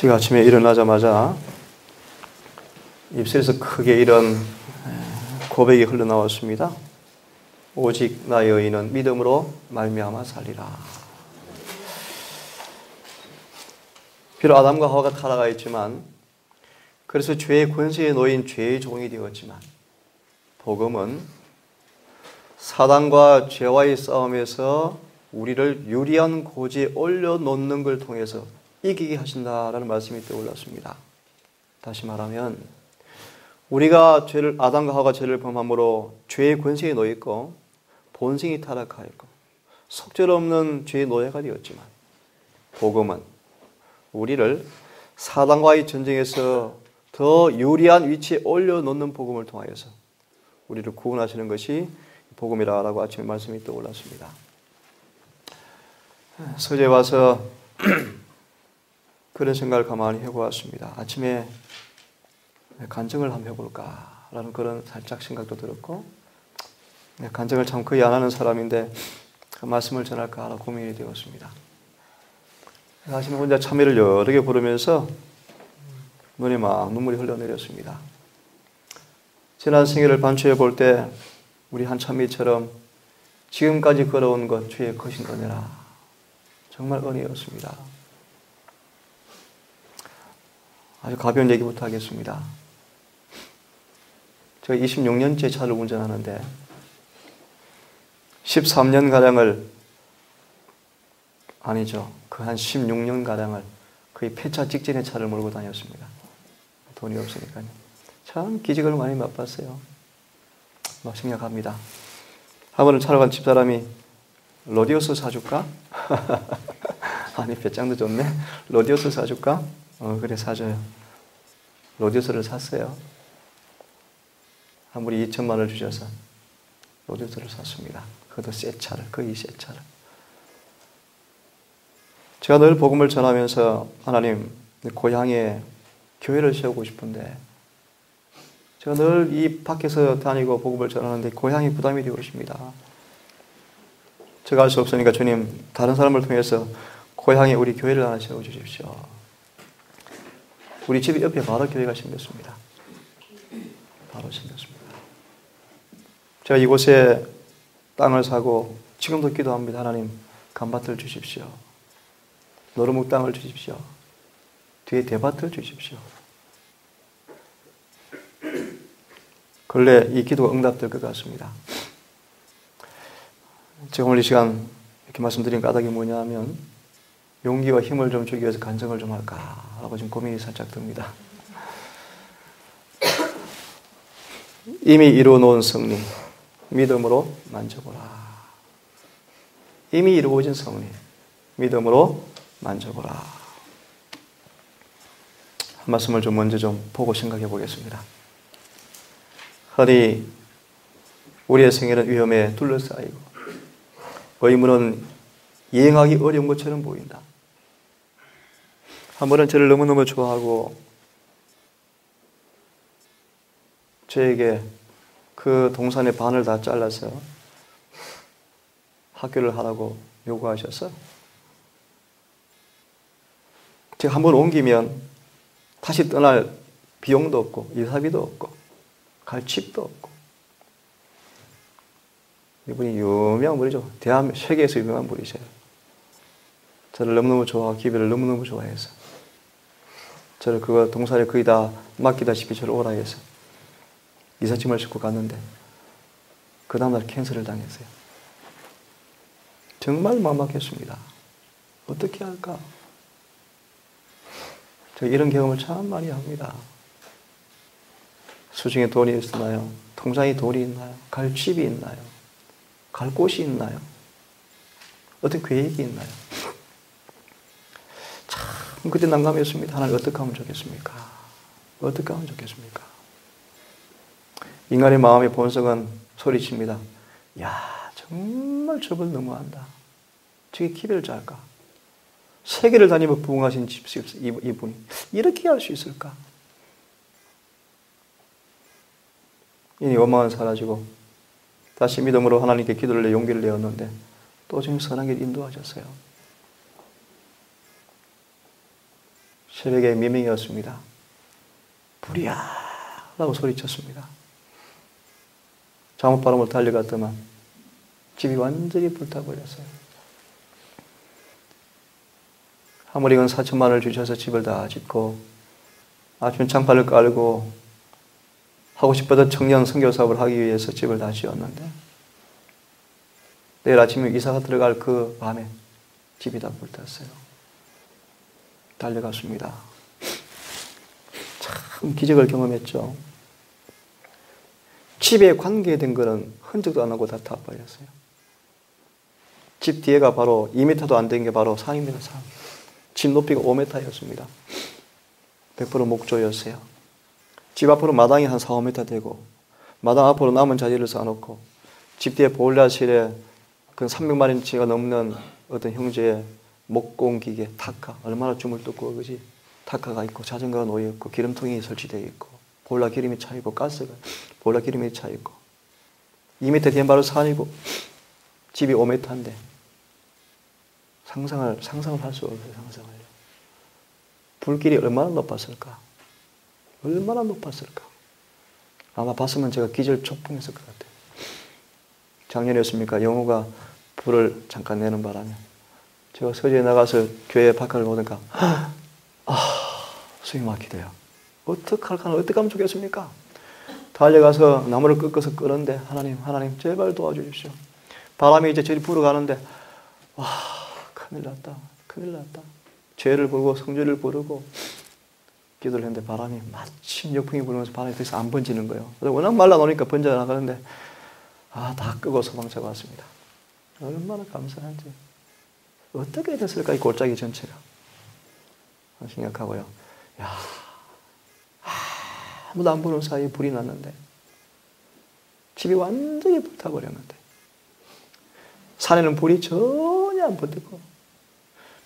제가 아침에 일어나자마자 입술에서 크게 이런 고백이 흘러나왔습니다. 오직 나의 의인은 믿음으로 말미암아 살리라. 비록 아담과 하와가 타락하 있지만, 그래서 죄의 권세에 놓인 죄의 종이 되었지만, 복음은 사단과 죄와의 싸움에서 우리를 유리한 고지에 올려놓는 걸 통해서 이기게 하신다라는 말씀이 떠올랐습니다. 다시 말하면 우리가 아담과 하와가 죄를 범함으로 죄의 권세에 놓였고 본성이 타락하였고 속절없는 죄의 노예가 되었지만, 복음은 우리를 사단과의 전쟁에서 더 유리한 위치에 올려놓는 복음을 통하여서 우리를 구원하시는 것이 복음이라고 아침에 말씀이 떠올랐습니다. 서재에 와서 그런 생각을 가만히 해보았습니다. 아침에 간증을 한번 해볼까라는 그런 살짝 생각도 들었고, 간증을 참 거의 안 하는 사람인데 그 말씀을 전할까 하는 고민이 되었습니다. 아침에 혼자 참회를 여러 개 부르면서 눈에 막 눈물이 흘러내렸습니다. 지난 생애를 반추해 볼 때 우리 한참미처럼 지금까지 걸어온 것 주의 크신 은혜라. 정말 은혜였습니다. 아주 가벼운 얘기부터 하겠습니다. 제가 26년째 차를 운전하는데 13년가량을 아니죠. 그 한 16년가량을 거의 폐차 직전에 차를 몰고 다녔습니다. 돈이 없으니까요. 참 기적을 많이 맛봤어요. 막 생각합니다. 한 번은 차로 간 집사람이 로디오스 사줄까? 아니 배짱도 좋네. 로디오스 사줄까? 그래 사줘요. 로디오스를 샀어요. 아무리 2천만 원을 주셔서 로디오스를 샀습니다. 그것도 새 차를, 거의 새 차를. 제가 늘 복음을 전하면서 하나님 고향에 교회를 세우고 싶은데, 제가 늘 이 밖에서 다니고 복음을 전하는데 고향이 부담이 되고 있습니다. 제가 할 수 없으니까 주님 다른 사람을 통해서 고향에 우리 교회를 하나 세워주십시오. 우리 집 옆에 바로 교회가 생겼습니다. 바로 생겼습니다. 제가 이곳에 땅을 사고 지금도 기도합니다. 하나님 간밭을 주십시오. 노루묵 땅을 주십시오. 뒤에 대밭을 주십시오. 근래 이 기도가 응답될 것 같습니다. 제가 오늘 이 시간 이렇게 말씀드린 까닭이 뭐냐 하면 용기와 힘을 좀 주기 위해서 간증을 좀 할까라고 지금 고민이 살짝 듭니다. 이미 이루어놓은 승리, 믿음으로 만져보라. 이미 이루어진 승리, 믿음으로 만져보라. 한 말씀을 좀 먼저 좀 보고 생각해 보겠습니다. 흔히 우리의 생애는 위험에 둘러싸이고 의문은 이행하기 어려운 것처럼 보인다. 한 번은 저를 너무너무 좋아하고 저에게 그 동산의 반을 다 잘라서 학교를 하라고 요구하셔서 제가 한 번 옮기면 다시 떠날 비용도 없고 이사비도 없고 갈 집도 없고. 이분이 유명한 분이죠. 세계에서 유명한 분이세요. 저를 너무너무 좋아하고 기별을 너무너무 좋아해서 저를 그거 동산에 거의 다 맡기다시피 저를 오라 해서 이삿짐을 싣고 갔는데 그 다음날 캔슬을 당했어요. 정말 막막했습니다. 어떻게 할까? 저 이런 경험을 참 많이 합니다. 수중에 돈이 있나요? 통장에 돈이 있나요? 갈 집이 있나요? 갈 곳이 있나요? 어떤 계획이 있나요? 참 그때 난감했습니다. 하나님 어떻게 하면 좋겠습니까? 어떻게 하면 좋겠습니까? 인간의 마음의 본성은 소리칩니다. 야, 정말 저걸 너무한다. 저게 기별을 잘까? 세계를 다니며 부흥하신 이분이 이렇게 할 수 있을까? 이 원망은 사라지고 다시 믿음으로 하나님께 기도를 내 용기를 내었는데 또 지금 선한 길 인도하셨어요. 새벽에 미명이었습니다. 불이야! 라고 소리쳤습니다. 잠옷바람으로 달려갔더만 집이 완전히 불타버렸어요. 하모리건 4천만 원을 주셔서 집을 다 짓고 아침 장판을 깔고 하고 싶었던 청년 선교 사업을 하기 위해서 집을 다 지었는데 내일 아침에 이사가 들어갈 그 밤에 집이 다 불탔어요. 달려갔습니다. 참 기적을 경험했죠. 집에 관계된 거는 흔적도 안 나고 다 타버렸어요. 집 뒤에가 바로 2m도 안 된 게 바로 산입니다. 산. 집 높이가 5m였습니다. 100% 목조였어요. 집 앞으로 마당이 한 4, 5m 되고 마당 앞으로 남은 자리를 쌓아놓고 집 뒤에 보일러실에 그 300마리치가 넘는 어떤 형제의 목공기계, 타카, 얼마나 줌을 뜯고 그지? 타카가 있고 자전거가 놓여있고 기름통이 설치되어 있고 보일러 기름이 차있고 가스가 보일러 기름이 차있고 2m 뒤엔 바로 산이고 집이 5m인데 상상을 할 수 없어요. 상상을요. 불길이 얼마나 높았을까? 얼마나 높았을까? 아마 봤으면 제가 기절초풍했을 것 같아요. 작년이었습니까? 영호가 불을 잠깐 내는 바람에 제가 서재에 나가서 교회 바깥을 보니까 숨이 막히대요. 어떻게 하면 좋겠습니까? 달려가서 나무를 꺾어서 끄는데 하나님 제발 도와주십시오. 바람이 이제 저리 불어가는데 와 큰일 났다. 죄를 부르고 성죄를 부르고 기도를 했는데 바람이 마침 역풍이 불면서 바람이 더 이상 안 번지는 거예요. 워낙 말라놓으니까 번져나가는데 다 끄고 소방차가 왔습니다. 얼마나 감사한지. 어떻게 됐을까 이 골짜기 전체가. 생각하고요. 야, 아무도 안 보는 사이에 불이 났는데 집이 완전히 불타버렸는데 산에는 불이 전혀 안 붙고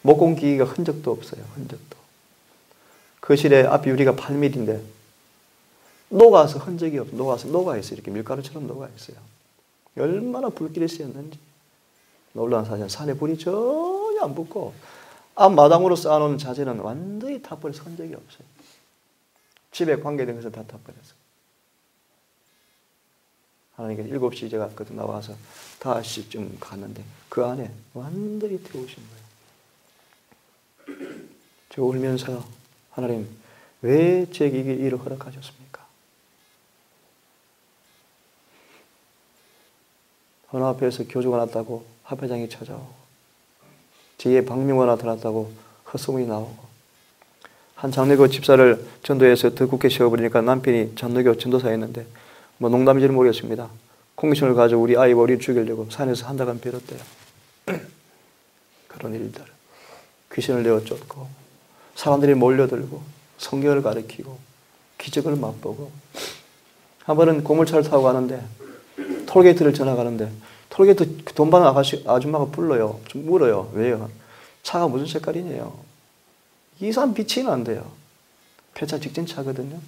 목공기기가 흔적도 없어요. 흔적도. 거실에 앞 유리가 8mm인데 녹아서 흔적이 없어. 녹아있어요. 이렇게 밀가루처럼 녹아있어요. 얼마나 불길이 세였는지. 놀라운 사실. 산에 불이 전혀 안 붙고 앞마당으로 쌓아놓은 자재는 완전히 타버려서 흔적이 없어요. 집에 관계된 것은 다 타버렸어요. 하나님께서 7시 제가 그때 나와서 5시쯤 갔는데 그 안에 완전히 태우신 거예요. 저 울면서 하나님 왜 제게 이 일을 허락하셨습니까? 어느 앞에서 교주가 났다고 합회장이 찾아오고 뒤에 박명호가 나타났다고 헛소문이 나오고 한 장로교 집사를 전도해서 더 굳게 세워버리니까 남편이 장로교 전도사였는데 뭐 농담인지는 모르겠습니다. 공기증을 가지고 우리 아이 머리를 죽이려고 산에서 한 달간 빌었대요. 그런 일들. 귀신을 내어 쫓고 사람들이 몰려들고 성경을 가르치고 기적을 맛보고 한 번은 고물차를 타고 가는데 톨게이트를 지나가는데 톨게이트 돈 받는 아줌마가 불러요. 좀 물어요. 왜요? 차가 무슨 색깔이냐요? 이상 빛이 난대요. 폐차 직진 차거든요.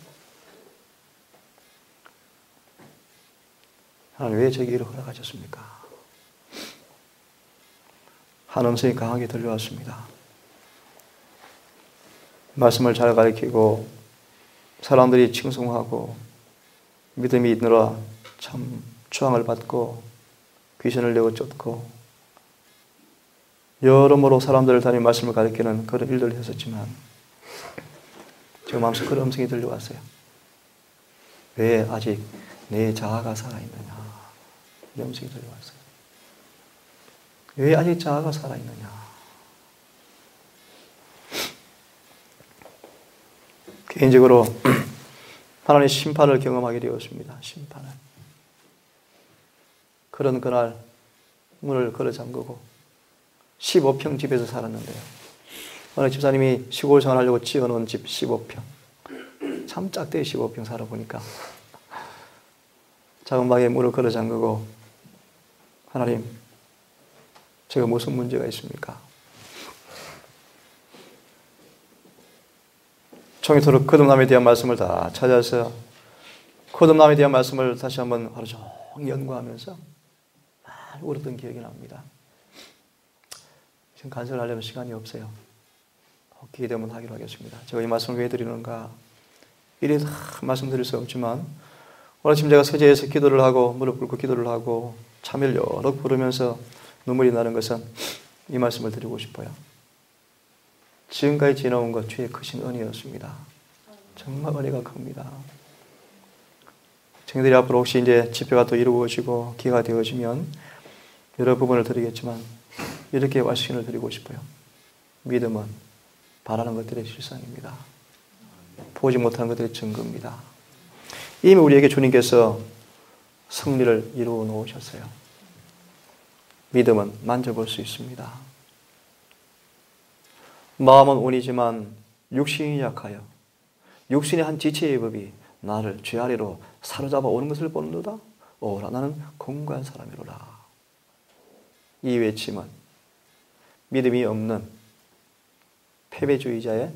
하나님 왜 제게 이를 허락하셨습니까? 한 음성이 강하게 들려왔습니다. 말씀을 잘 가르치고 사람들이 칭송하고 믿음이 있느라 참 추앙을 받고 귀신을 내어 쫓고 여러모로 사람들을 다니 말씀을 가르치는 그런 일들을 했었지만 제 마음속에 그런 음성이 들려왔어요. 왜 아직 내 자아가 살아있느냐. 이 음성이 들려왔어요. 왜 아직 자아가 살아있느냐. 개인적으로 하나님의 심판을 경험하게 되었습니다. 심판을. 그런 그날 문을 걸어 잠그고 15평 집에서 살았는데요. 어느 집사님이 시골 생활하려고 지어놓은 집 15평. 참 짝대기 15평 살아보니까 작은 방에 문을 걸어 잠그고 하나님 제가 무슨 문제가 있습니까? 종이토록 거듭남에 대한 말씀을 다 찾아서 거듭남에 대한 말씀을 다시 한번 하루 종일 연구하면서 많이 울었던 기억이 납니다. 지금 간증을 하려면 시간이 없어요. 기회 되면 하기로 하겠습니다. 제가 이 말씀을 왜 드리는가? 이래 다 말씀드릴 수 없지만 오늘 아침 제가 서재에서 기도를 하고 무릎 꿇고 기도를 하고 참을 여러 부르면서 눈물이 나는 것은 이 말씀을 드리고 싶어요. 지금까지 지나온 것 주의 크신 은혜였습니다. 정말 은혜가 큽니다. 청년들이 앞으로 혹시 이제 집회가 또 이루어지고 기회가 되어지면 여러 부분을 드리겠지만 이렇게 말씀을 드리고 싶어요. 믿음은 바라는 것들의 실상입니다. 보지 못하는 것들의 증거입니다. 이미 우리에게 주님께서 승리를 이루어 놓으셨어요. 믿음은 만져볼 수 있습니다. 마음은 온이지만 육신이 약하여 육신의 한 지체의 법이 나를 죄 아래로 사로잡아 오는 것을 보는도다. 오라 나는 공고한 사람이로라. 이 외침은 믿음이 없는 패배주의자의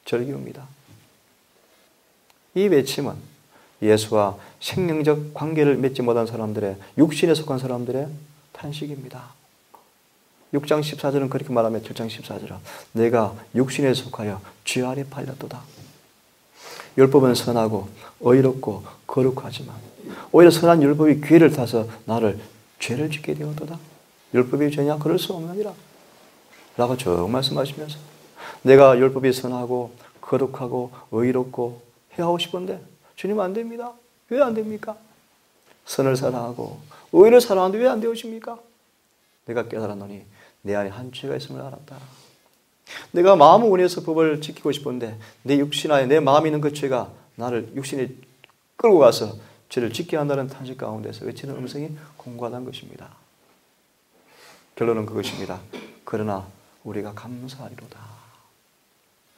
절규입니다. 이 외침은 예수와 생명적 관계를 맺지 못한 사람들의 육신에 속한 사람들의 탄식입니다. 6장 14절은 그렇게 말하며 7장 14절은 내가 육신에 속하여 죄 아래 팔렸도다. 율법은 선하고 의롭고 거룩하지만 오히려 선한 율법이 기회를 타서 나를 죄를 짓게 되었도다. 율법이 죄냐? 그럴 수 없느니라 라고 쭉 말씀하시면서 내가 율법이 선하고 거룩하고 의롭고 해야 하고 싶은데 주님 안 됩니다. 왜 안 됩니까? 선을 사랑하고 의를 사랑하는데 왜 안 되오십니까? 내가 깨달았노니 내 안에 한 죄가 있음을 알았다. 내가 마음을 원해서 법을 지키고 싶은데 내 육신 안에 내 마음에 있는 그 죄가 나를 육신에 끌고 가서 죄를 짓게 한다는 탄식 가운데서 외치는 음성이 공고하다는 것입니다. 결론은 그것입니다. 그러나 우리가 감사하리로다.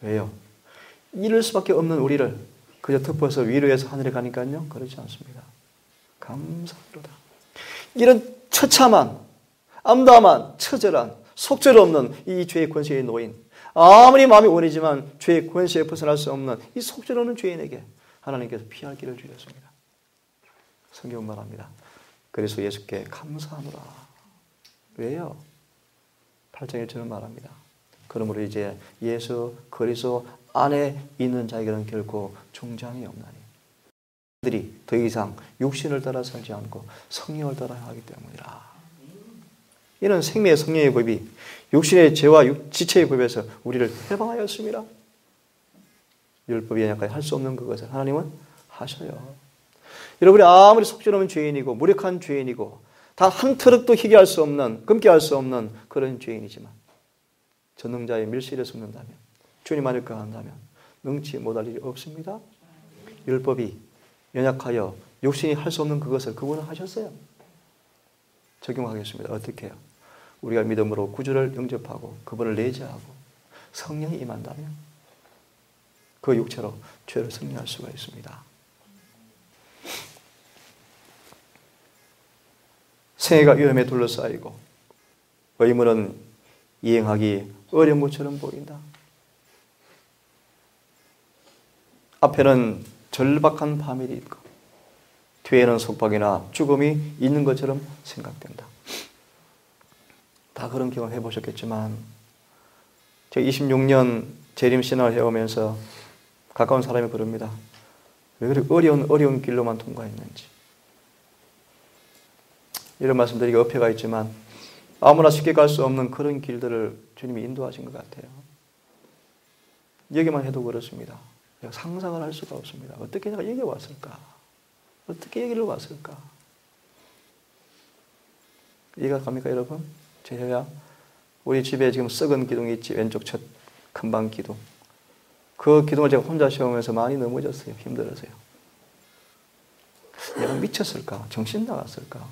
왜요? 이럴 수밖에 없는 우리를 그저 덮어서 위로해서 하늘에 가니까요. 그렇지 않습니다. 감사하리로다. 이런 처참한 암담한 처절한 속절없는 이 죄의 권세에 놓인 아무리 마음이 원이지만 죄의 권세에 벗어날 수 없는 이 속절없는 죄인에게 하나님께서 피할 길을 주셨습니다. 성경은 말합니다. 그래서 예수께 감사하노라. 왜요? 8장 1절은 말합니다. 그러므로 이제 예수 그리스도 안에 있는 자에게는 결코 중장이 없나니 그들이 더 이상 육신을 따라 살지 않고 성령을 따라 하기 때문이라. 이는 생명의 성령의 법이 육신의 죄와 지체의 법에서 우리를 해방하였습니다. 율법이 연약하게 할 수 없는 그것을 하나님은 하셔요. 여러분이 아무리 속죄없는 죄인이고 무력한 죄인이고 단 한 트럭도 희게 할 수 없는 금게 할 수 없는 그런 죄인이지만 전능자의 밀실에 숨는다면 주님 안을 거한다면 능치 못할 일이 없습니다. 율법이 연약하여 육신이 할 수 없는 그것을 그분은 하셨어요. 적용하겠습니다. 어떻게 해요? 우리가 믿음으로 구주를 영접하고 그분을 내재하고 성령이 임한다면 그 육체로 죄를 승리할 수가 있습니다. 생애가 위험에 둘러싸이고 의무는 이행하기 어려운 것처럼 보인다. 앞에는 절박한 파멸이 있고 뒤에는 속박이나 죽음이 있는 것처럼 생각된다. 다 그런 경험 해보셨겠지만 제가 26년 재림신앙을 해오면서 가까운 사람이 그럽니다. 왜 그렇게 어려운 길로만 통과했는지. 이런 말씀드리기 어폐가 있지만 아무나 쉽게 갈 수 없는 그런 길들을 주님이 인도하신 것 같아요. 여기만 해도 그렇습니다. 내가 상상을 할 수가 없습니다. 어떻게 내가 여기 왔을까? 어떻게 여기를 왔을까? 이해가 갑니까 여러분? 제가 우리 집에 지금 썩은 기둥이 있지. 왼쪽 첫 큰방 기둥. 그 기둥을 제가 혼자 세우면서 많이 넘어졌어요. 힘들어서요. 내가 미쳤을까? 정신 나갔을까?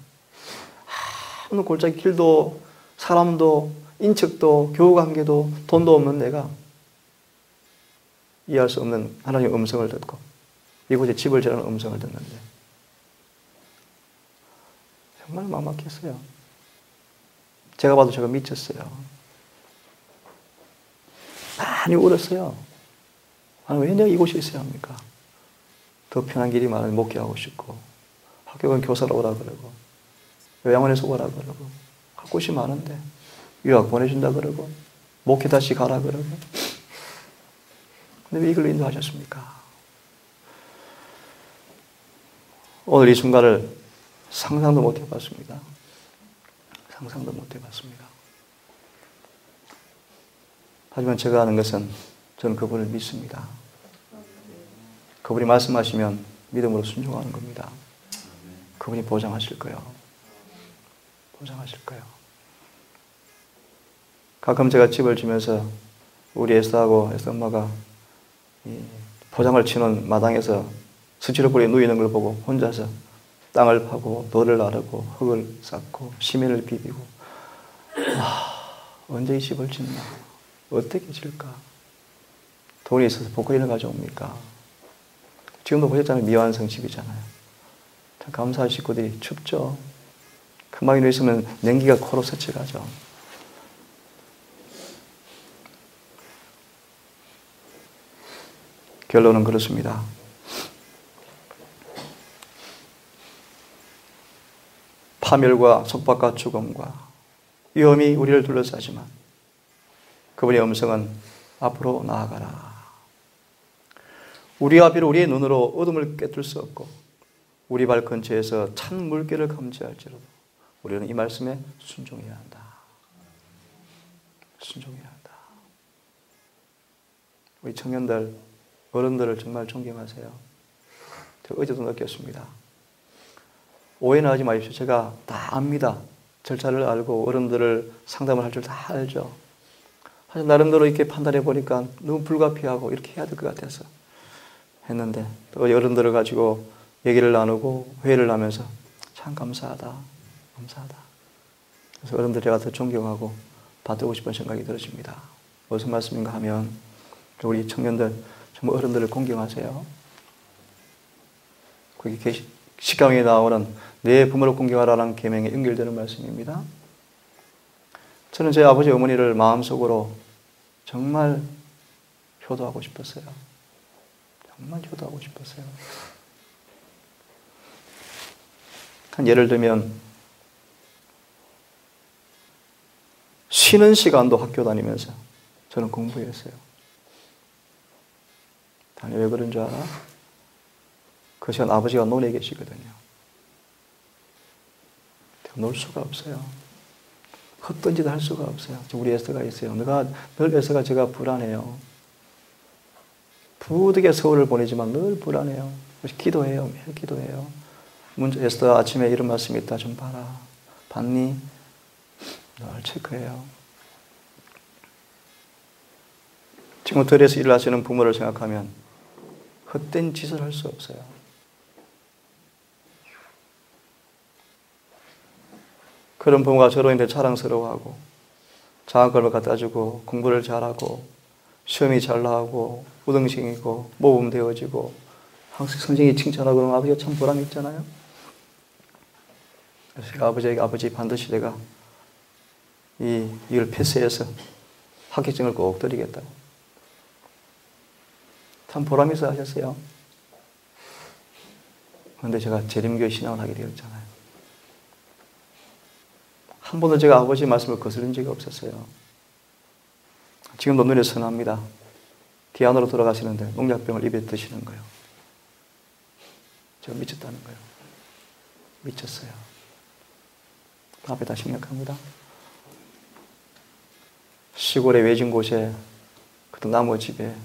아무런 골짜기 길도 사람도 인척도 교우관계도 돈도 없는 내가 이해할 수 없는 하나님의 음성을 듣고 이곳에 집을 지라는 음성을 듣는데 정말 막막했어요. 제가 봐도 제가 미쳤어요. 많이 울었어요. 아니, 왜 내가 이곳에 있어야 합니까? 더 편한 길이 많으면 목회하고 싶고 학교 가면 교사로 오라 그러고 요양원에서 오라 그러고 갈 곳이 많은데 유학 보내준다 그러고 목회 다시 가라 그러고 하나님 왜 이걸로 인도하셨습니까? 오늘 이 순간을 상상도 못 해봤습니다. 상상도 못 해봤습니다. 하지만 제가 아는 것은 저는 그분을 믿습니다. 그분이 말씀하시면 믿음으로 순종하는 겁니다. 그분이 보장하실 거예요. 보장하실 거예요. 가끔 제가 집을 지면서 우리 에스더하고 에스더 엄마가 포장을 치는 마당에서 스티로폴에 누이는 걸 보고 혼자서 땅을 파고 돌을 나르고 흙을 쌓고 시멘을 비비고 언제 이 집을 짓나? 어떻게 질까? 돈이 있어서 복권을 가져옵니까? 지금도 보셨잖아요. 미완성 집이잖아요. 참 감사한 식구들이 춥죠. 금방이 있으면 냉기가 코로 스쳐가죠. 결론은 그렇습니다. 파멸과 속박과 죽음과 위험이 우리를 둘러싸지만 그분의 음성은 앞으로 나아가라. 우리와 비록 우리의 눈으로 어둠을 꿰뚫을 수 없고 우리 발 근처에서 찬 물결을 감지할지라도 우리는 이 말씀에 순종해야 한다. 순종해야 한다. 우리 청년들, 어른들을 정말 존경하세요. 제가 어제도 느꼈습니다. 오해는 하지 마십시오. 제가 다 압니다. 절차를 알고 어른들을 상담을 할 줄 다 알죠. 하지만 나름대로 이렇게 판단해 보니까 너무 불가피하고 이렇게 해야 될 것 같아서 했는데 또 어른들을 가지고 얘기를 나누고 회의를 하면서 참 감사하다. 감사하다. 그래서 어른들 제가 더 존경하고 받들고 싶은 생각이 들어집니다. 무슨 말씀인가 하면 우리 청년들 정말 어른들을 공경하세요. 그게 십강에 나오는 내 부모를 공경하라는 계명에 연결되는 말씀입니다. 저는 제 아버지 어머니를 마음속으로 정말 효도하고 싶었어요. 정말 효도하고 싶었어요. 한 예를 들면 쉬는 시간도 학교 다니면서 저는 공부했어요. 아니 왜 그런 줄 알아? 그 시간 아버지가 논에 계시거든요. 놀 수가 없어요. 헛던지도 할 수가 없어요. 우리 에스더가 있어요. 늘 에스더가 제가 불안해요. 부득이 서울을 보내지만 늘 불안해요. 기도해요. 매일 기도해요. 에스더 아침에 이런 말씀이 있다 좀 봐라. 봤니? 늘 체크해요. 지금 들에서 일을 하시는 부모를 생각하면 헛된 짓을 할 수 없어요. 그런 부모가 저로 인해 자랑스러워하고 장학금을 갖다 주고 공부를 잘하고 시험이 잘 나오고 우등생이고 모범되어지고 항상 선생님이 칭찬하고 그러면 아버지가 참 보람이 있잖아요. 그래서 제가 아버지에게 아버지 반드시 내가 이걸 패스해서 합격증을 꼭 드리겠다고. 참 보람 있어 하셨어요. 그런데 제가 재림교회 신앙을 하게 되었잖아요. 한 번도 제가 아버지의 말씀을 거스른 적이 없었어요. 지금도 눈에 선합니다. 디안으로 돌아가시는데 농약병을 입에 드시는 거예요. 제가 미쳤다는 거예요. 미쳤어요. 앞에 다 심각합니다. 시골의 외진 곳에 그 나무 집에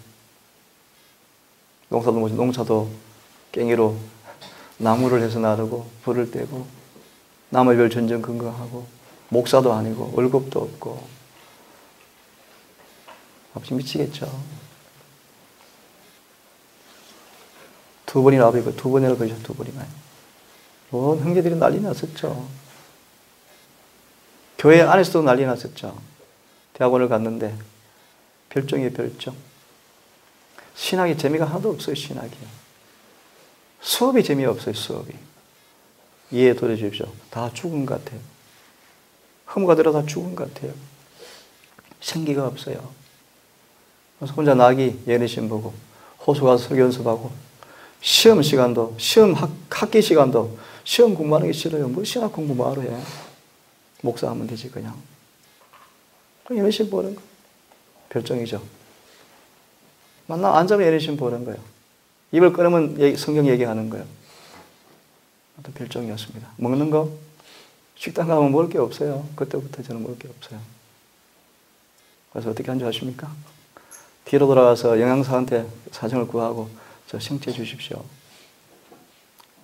농사도 깽이로 나무를 해서 나르고 불을 떼고 나무별 전전 근거하고 목사도 아니고 월급도 없고 아버지 미치겠죠. 두 번이나 아버지가 두 번이나 그러셨죠. 두 번이나. 온 형제들이 난리 났었죠. 교회 안에서도 난리 났었죠. 대학원을 갔는데 별종이에요. 별종. 신학이 재미가 하나도 없어요. 신학이. 수업이 재미없어요. 수업이. 이해해 주십시오. 다 죽은 것 같아요. 허무가 들어 다 죽은 것 같아요. 생기가 없어요. 그래서 혼자 나기 예언의 보고 호수 가서 설교 연습하고 시험 시간도 시험 학기 시간도 시험 공부하는 게 싫어요. 뭐 신학 공부 뭐하러 해. 목사하면 되지 그냥. 그냥 예언의 보는 거. 별종이죠. 만나 앉으면 애니션 보는 거예요. 입을 꺼내면 성경 얘기하는 거예요. 어떤 별종이었습니다. 먹는 거? 식당 가면 먹을 게 없어요. 그때부터 저는 먹을 게 없어요. 그래서 어떻게 한 줄 아십니까? 뒤로 돌아가서 영양사한테 사정을 구하고 저 생채 주십시오.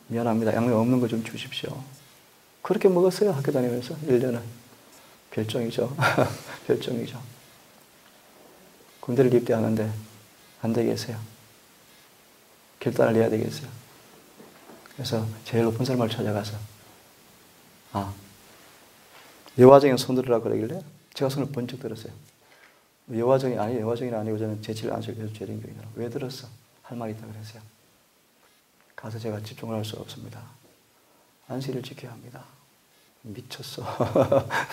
미안합니다. 양념 없는 거 좀 주십시오. 그렇게 먹었어요. 학교 다니면서 1년은. 별종이죠. 별종이죠. 군대를 입대하는데 안 되겠어요. 결단을 내야 되겠어요. 그래서 제일 높은 사람을 찾아가서 여화정에 손 들으라고 그러길래 제가 손을 번쩍 들었어요. 여화정이 아니고 저는 제7 안식에서 재림교인이라고. 왜 들었어? 할 말이 있다 그랬어요. 가서 제가 집중을 할 수 없습니다. 안식일을 지켜야 합니다. 미쳤어.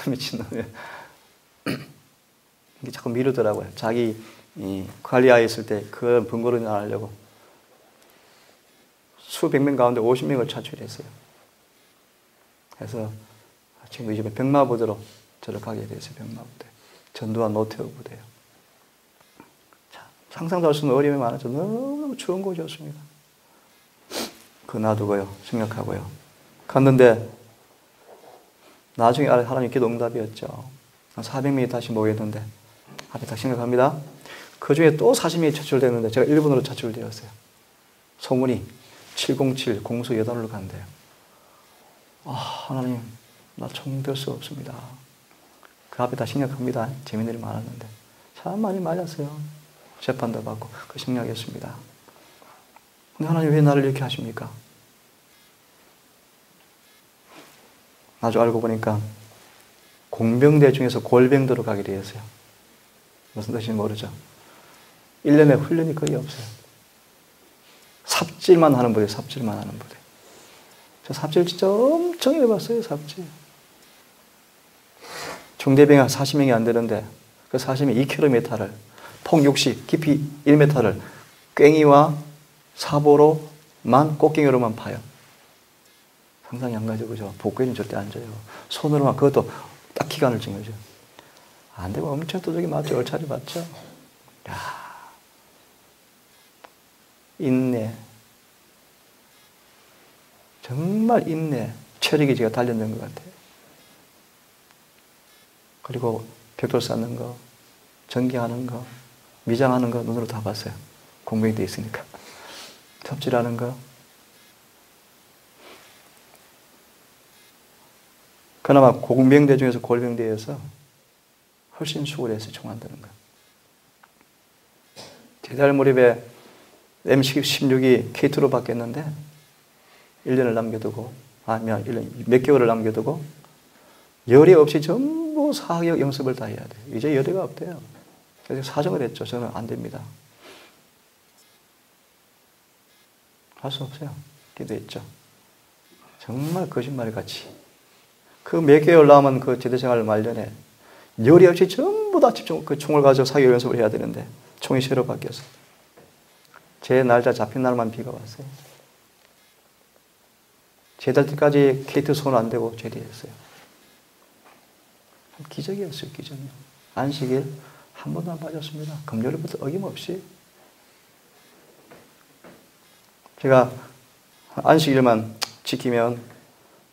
미친놈이야. 이게 자꾸 미루더라고요. 자기 관리하에 있을 때 그걸 번거로운 안 하려고 수백 명 가운데 50명을 차출했어요. 그래서 친구 집에 병마부대로 저를 가게 됐어요. 병마부대. 전두환 노태우 부대요. 상상도 할 수 없는 어려움이 많았죠. 너무 추운 곳이었습니다. 그거 놔두고요. 생각하고요. 갔는데 나중에 하나님 기도 응답이었죠. 400명이 다시 모였는데 앞에 딱 생각합니다. 그 중에 또 40명이 차출됐는데 제가 일본으로 차출되었어요. 소문이 707 공수 여단으로 간대요. 하나님 나 총될 수 없습니다. 그 앞에 다 생각합니다. 재밌는 일이 많았는데 참 많이 맞았어요. 재판도 받고 그 생략했습니다. 근데 하나님 왜 나를 이렇게 하십니까? 나중에 알고 보니까 공병대 중에서 골병대로 가게 되었어요. 무슨 뜻인지 모르죠. 1년에 훈련이 거의 없어요. 삽질만 하는 부대, 삽질만 하는 부대. 저 삽질 진짜 엄청 해봤어요, 삽질. 중대병이 40명이 안 되는데 그 40명이 2km를 폭 60, 깊이 1m를 꽹이와 사보로만 꽃갱이로만 파요. 상상이 안 가죠, 그죠? 복귀는 절대 안 져요. 손으로만 그것도 딱 기간을 정해줘. 안 되면 엄청 두들기 맞죠, 얼차리 맞죠. 야, 인내, 정말 인내, 체력이 제가 단련된 것 같아요. 그리고 벽돌 쌓는 거, 전기하는 거, 미장하는 거 눈으로 다 봤어요. 공병이 돼 있으니까. 삽질하는 거. 그나마 공병대 중에서 골병대에서 훨씬 수월했어요. 총 만드는 거. 제달 무렵에 M16이 K2로 바뀌었는데 1년을 남겨두고 아니면 1년, 몇 개월을 남겨두고 열이 없이 전부 사격 연습을 다 해야 돼요. 이제 열의가 없대요. 그래서 사정을 했죠. 저는 안 됩니다. 할 수 없어요. 기도했죠. 정말 거짓말 같이. 그 몇 개월 남은 그 제대생활 말년에 열이 없이 전부 다 집중, 그 총을 가지고 사격 연습을 해야 되는데 총이 새로 바뀌었어요. 제 날짜 잡힌 날만 비가 왔어요. 제달 때까지 K2 손 안 대고 제대했어요. 기적이었어요, 기적이요. 안식일 한 번도 안 빠졌습니다. 금요일부터 어김없이. 제가 안식일만 지키면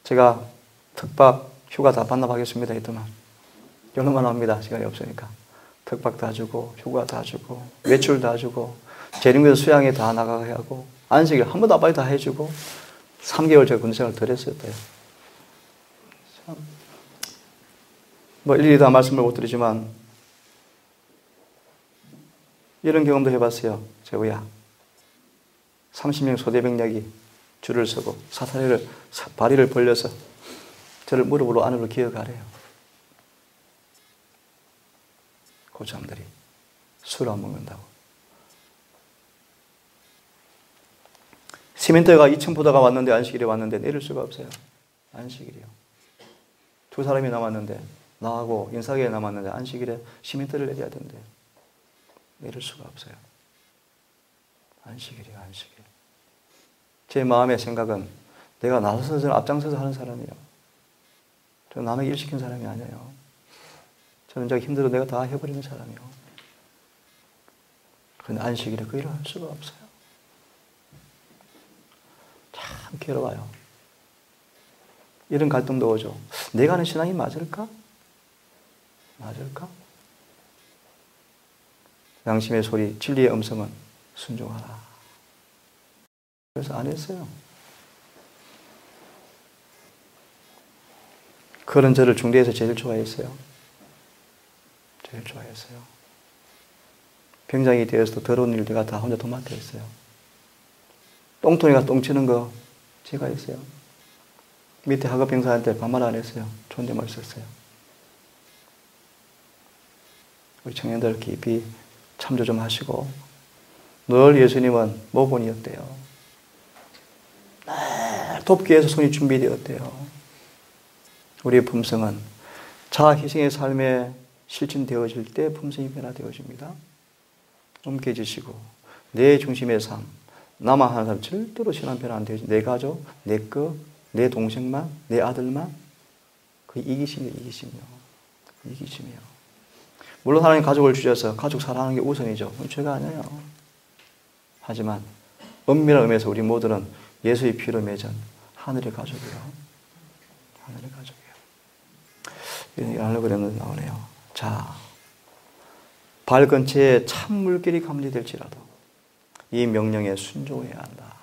제가 특박 휴가 다 반납하겠습니다 했더만 연락만 합니다. 시간이 없으니까. 특박 다 주고 휴가 다 주고 외출 다 주고 재림교회 수양회 다 나가게 하고 안식일 한 번도 안 빠져 다 해주고 3개월 제가 군생활을 덜 했었대요. 참. 뭐 일일이 다 말씀을 못 드리지만 이런 경험도 해봤어요. 제우야 30명 소대병력이 줄을 서고 다리를 벌려서 저를 무릎으로 안으로 기어가래요. 고참들이 술 안 먹는다고. 시멘트가 2,000포다가 왔는데 안식일에 왔는데 내릴 수가 없어요. 안식일이요. 2사람이 남았는데 나하고 인사계에 남았는데 안식일에 시멘트를 내려야 된대. 내릴 수가 없어요. 안식일이요, 안식일. 제 마음의 생각은 내가 나서서 앞장서서 하는 사람이에요. 저는 남에게 일 시킨 사람이 아니에요. 저는 제가 힘들어 내가 다 해버리는 사람이에요. 그런데 안식일에 그 일을 할 수가 없어요. 참 괴로워요. 이런 갈등도 오죠. 내가 하는 신앙이 맞을까? 맞을까? 양심의 소리, 진리의 음성은 순종하라. 그래서 안 했어요. 그런 저를 중대에서 제일 좋아했어요. 제일 좋아했어요. 병장이 되어서도 더러운 일 내가 다 혼자 도맡아 했어요. 똥통이가 똥 치는 거 제가 했어요. 밑에 하급 병사한테 반말 안 했어요. 존댓말 썼어요. 우리 청년들 깊이 참조 좀 하시고, 늘 예수님은 모본이었대요. 늘 돕기 위해서 손이 준비되었대요. 우리의 품성은 자아 희생의 삶에 실천되어질 때 품성이 변화되어집니다. 움켜쥐시고 내 중심의 삶, 나만 하는 사람 절대로 신앙 변화 안 되죠. 내 가족, 내 거, 내 동생만, 내 아들만. 그 이기심이에요. 이기심이요. 물론 하나님 가족을 주셔서 가족 사랑하는 게 우선이죠. 그건 죄가 아니에요. 하지만 엄밀한 의미에서 우리 모두는 예수의 피로 맺은 하늘의 가족이에요. 하늘의 가족이에요. 이런 얘기를 하려고 그랬는데 나오네요. 자, 발 근처에 참 물길이 감리될지라도 이 명령에 순종해야 한다.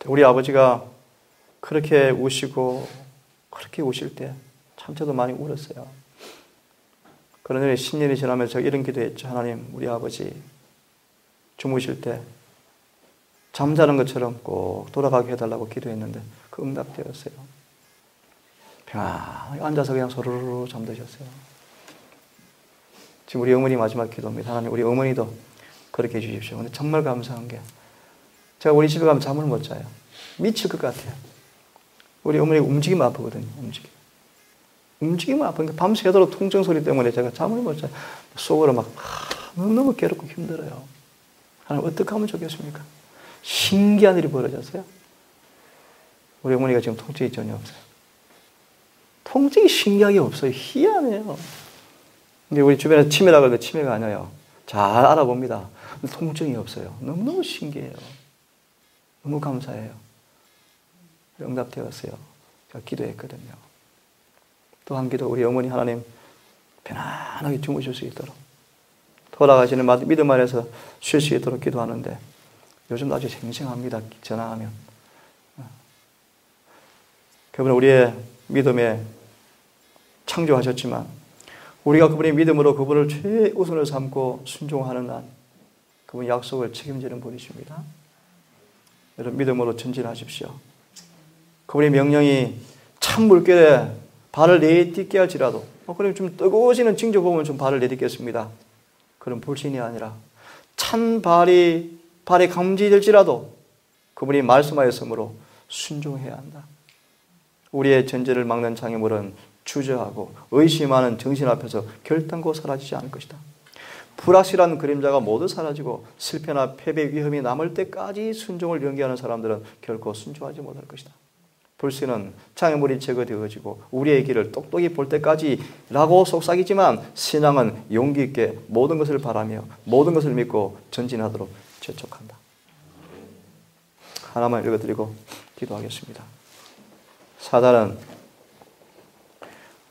우리 아버지가 그렇게 우시고 그렇게 우실 때 참 저도 많이 울었어요. 그러나 10년이 지나면서 제가 이런 기도했죠. 하나님, 우리 아버지 주무실 때 잠자는 것처럼 꼭 돌아가게 해달라고 기도했는데 그 응답되었어요. 평안하게 앉아서 그냥 소르르 잠드셨어요. 지금 우리 어머니 마지막 기도입니다. 하나님, 우리 어머니도 그렇게 해주십시오. 근데 정말 감사한 게 제가 우리 집에 가면 잠을 못 자요. 미칠 것 같아요. 우리 어머니가 움직이면 아프거든요. 움직이면 아프니까 밤새도록 통증 소리 때문에 제가 잠을 못 자요. 속으로 막 너무 괴롭고 힘들어요. 하나님, 어떻게 하면 좋겠습니까? 신기한 일이 벌어졌어요. 우리 어머니가 지금 통증이 전혀 없어요. 통증이 신기하게 없어요. 희한해요. 근데 우리 주변에서 치매라고 하는데 치매가 아니에요. 잘 알아봅니다. 통증이 없어요. 너무너무 신기해요. 너무 감사해요. 응답되었어요. 제가 기도했거든요. 또 한 기도, 우리 어머니 하나님 편안하게 주무실 수 있도록, 돌아가시는 믿음 안에서 쉴 수 있도록 기도하는데 요즘도 아주 생생합니다. 전화하면. 그분은 우리의 믿음에 창조하셨지만 우리가 그분의 믿음으로 그분을 최우선을 삼고 순종하는 한 그분 약속을 책임지는 분이십니다. 여러분, 믿음으로 전진하십시오. 그분의 명령이 찬 물결에 발을 내딛게 할지라도, 그럼 좀 뜨거워지는 징조 보면 좀 발을 내딛겠습니다. 그런 불신이 아니라 찬 발에 감지될지라도 그분이 말씀하였으므로 순종해야 한다. 우리의 전제를 막는 장애물은 주저하고 의심하는 정신 앞에서 결단코 사라지지 않을 것이다. 불확실한 그림자가 모두 사라지고 실패나 패배 위험이 남을 때까지 순종을 연기하는 사람들은 결코 순종하지 못할 것이다. 불신은 장애물이 제거되어지고 우리의 길을 똑똑히 볼 때까지 라고 속삭이지만 신앙은 용기 있게 모든 것을 바라며 모든 것을 믿고 전진하도록 재촉한다. 하나만 읽어드리고 기도하겠습니다. 사단은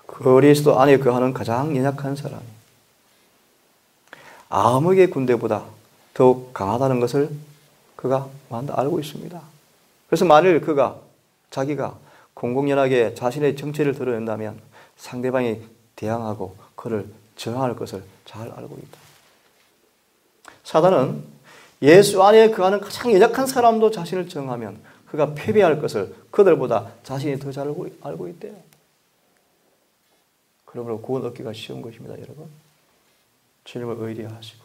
그리스도 안에 거하는 가장 연약한 사람, 암흑의 군대보다 더욱 강하다는 것을 그가 알고 있습니다. 그래서 만일 자기가 공공연하게 자신의 정체를 드러낸다면 상대방이 대항하고 그를 저항할 것을 잘 알고 있다. 사단은 예수 안에 거하는 가장 연약한 사람도 자신을 저항하면 그가 패배할 것을 그들보다 자신이 더 잘 알고 있대요. 그러므로 구원 얻기가 쉬운 것입니다, 여러분. 주님을 의리하시고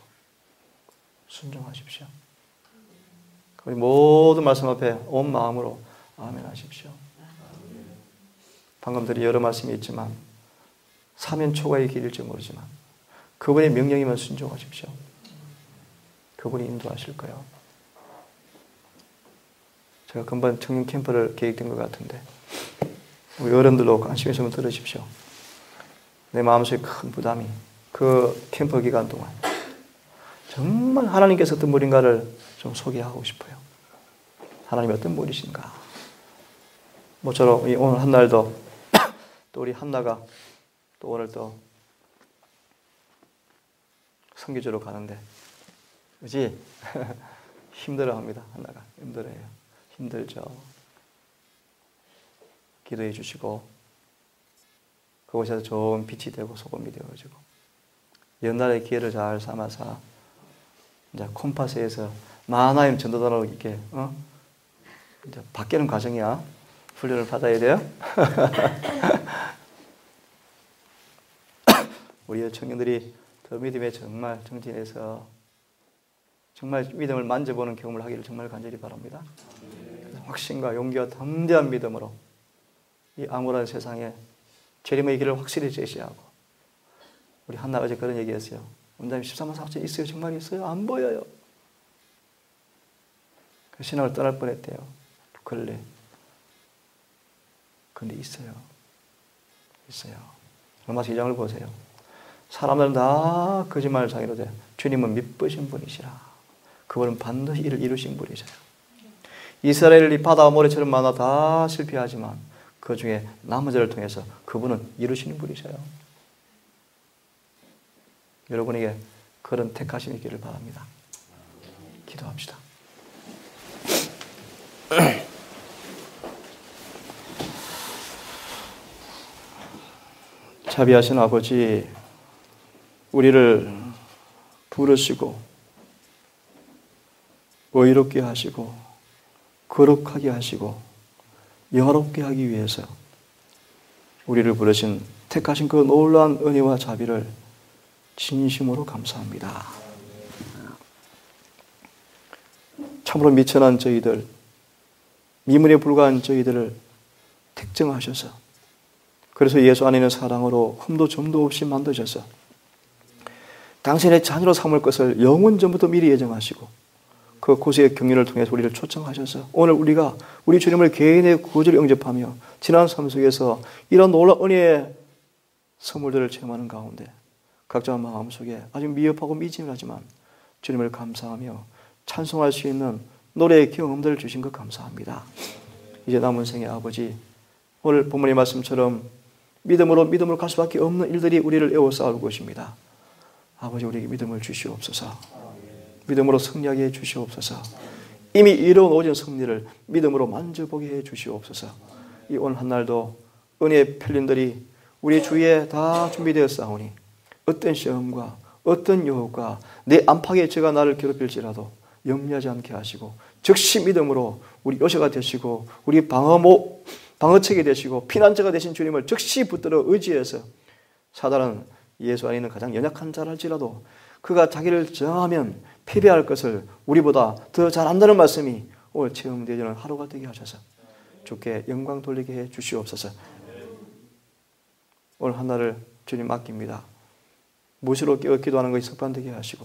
순종하십시오. 우리 모든 말씀 앞에 온 마음으로 아멘 하십시오. 방금 드린 여러 말씀이 있지만 사면 초과의 길일지 모르지만 그분의 명령이면 순종하십시오. 그분이 인도하실 거예요. 제가 금방 청년 캠프를 계획된 것 같은데 우리 어른들로 관심 있으면 들으십시오. 내 마음속에 큰 부담이, 그 캠프 기간 동안 정말 하나님께서 어떤 분인가를 좀 소개하고 싶어요. 하나님이 어떤 분이신가. 모처럼 오늘 한날도 또 우리 한나가 또 오늘 또 선교지로 가는데 그지? 힘들어합니다. 한나가 힘들어해요. 힘들죠. 기도해 주시고 그곳에서 좋은 빛이 되고 소금이 되어지고 연날의 기회를 잘 삼아서 이제 콤파스에서 마하나임 전도단으로 이렇게 이제 바뀌는 과정이야. 훈련을 받아야 돼요. 우리 청년들이 더 믿음에 정말 정진해서 정말 믿음을 만져보는 경험을 하기를 정말 간절히 바랍니다. 확신과 용기와 담대한 믿음으로 이 암울한 세상에 재림의 길을 확실히 제시하고 우리 한나가 어제 그런 얘기했어요. 원장님 13만 4천 있어요? 정말 있어요? 안 보여요. 그 신앙을 떠날 뻔했대요. 근래. 근데 있어요. 있어요. 로마서 2장을 보세요. 사람들은 다 거짓말을 자기로 돼. 주님은 믿으신 분이시라. 그분은 반드시 이를 이루신 분이셔요. 이스라엘이 바다와 모래처럼 많아 다 실패하지만 그 중에 남은 자를 통해서 그분은 이루시는 분이셔요. 여러분에게 그런 택하심이 있기를 바랍니다. 기도합시다. 자비하신 아버지, 우리를 부르시고 의롭게 하시고 거룩하게 하시고 영화롭게 하기 위해서 우리를 부르신 택하신 그 놀라운 은혜와 자비를 진심으로 감사합니다. 참으로 미천한 저희들, 미문에 불과한 저희들을 택정하셔서 그래서 예수 안에 있는 사랑으로 흠도 점도 없이 만드셔서 당신의 자녀로 삼을 것을 영원 전부터 미리 예정하시고 그 고수의 경륜을 통해서 우리를 초청하셔서 오늘 우리가 우리 주님을 개인의 구주를 영접하며 지난 삶 속에서 이런 놀라운 은혜의 선물들을 체험하는 가운데 각자 마음속에 아주 미흡하고 미진하지만 주님을 감사하며 찬송할 수 있는 노래의 경험들을 주신 것 감사합니다. 이제 남은 생의 아버지, 오늘 본문의 말씀처럼 믿음으로 갈 수밖에 없는 일들이 우리를 에워싸올 것입니다. 아버지, 우리에게 믿음을 주시옵소서. 믿음으로 승리하게 해 주시옵소서. 이미 이루어 오진 승리를 믿음으로 만져보게 해 주시옵소서. 이 오늘 한날도 은혜의 편린들이 우리 주위에 다 준비되었사오니 어떤 시험과 어떤 유혹과 내 안팎의 죄가 나를 괴롭힐지라도 염려하지 않게 하시고 즉시 믿음으로 우리 요새가 되시고 우리 방어책이 되시고 피난처가 되신 주님을 즉시 붙들어 의지해서 사단은 예수 안에 있는 가장 연약한 자랄지라도 그가 자기를 저항하면 패배할 것을 우리보다 더 잘 안다는 말씀이 오늘 체험되어지는 하루가 되게 하셔서 주께 영광 돌리게 해 주시옵소서. 오늘 하나를 주님 맡깁니다. 무시로 기도하는 것이 습관되게 하시고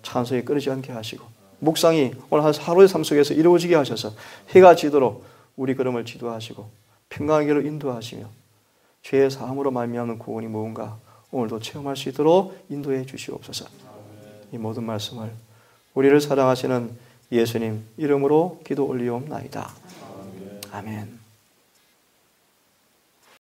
찬송이 끊이지 않게 하시고 묵상이 오늘 하루의 삶 속에서 이루어지게 하셔서 해가 지도록 우리 걸음을 지도하시고 평강의 길로 인도하시며 죄의 사함으로 말미암는 구원이 무언가 오늘도 체험할 수 있도록 인도해 주시옵소서. 이 모든 말씀을 우리를 사랑하시는 예수님 이름으로 기도 올리옵나이다. 아멘.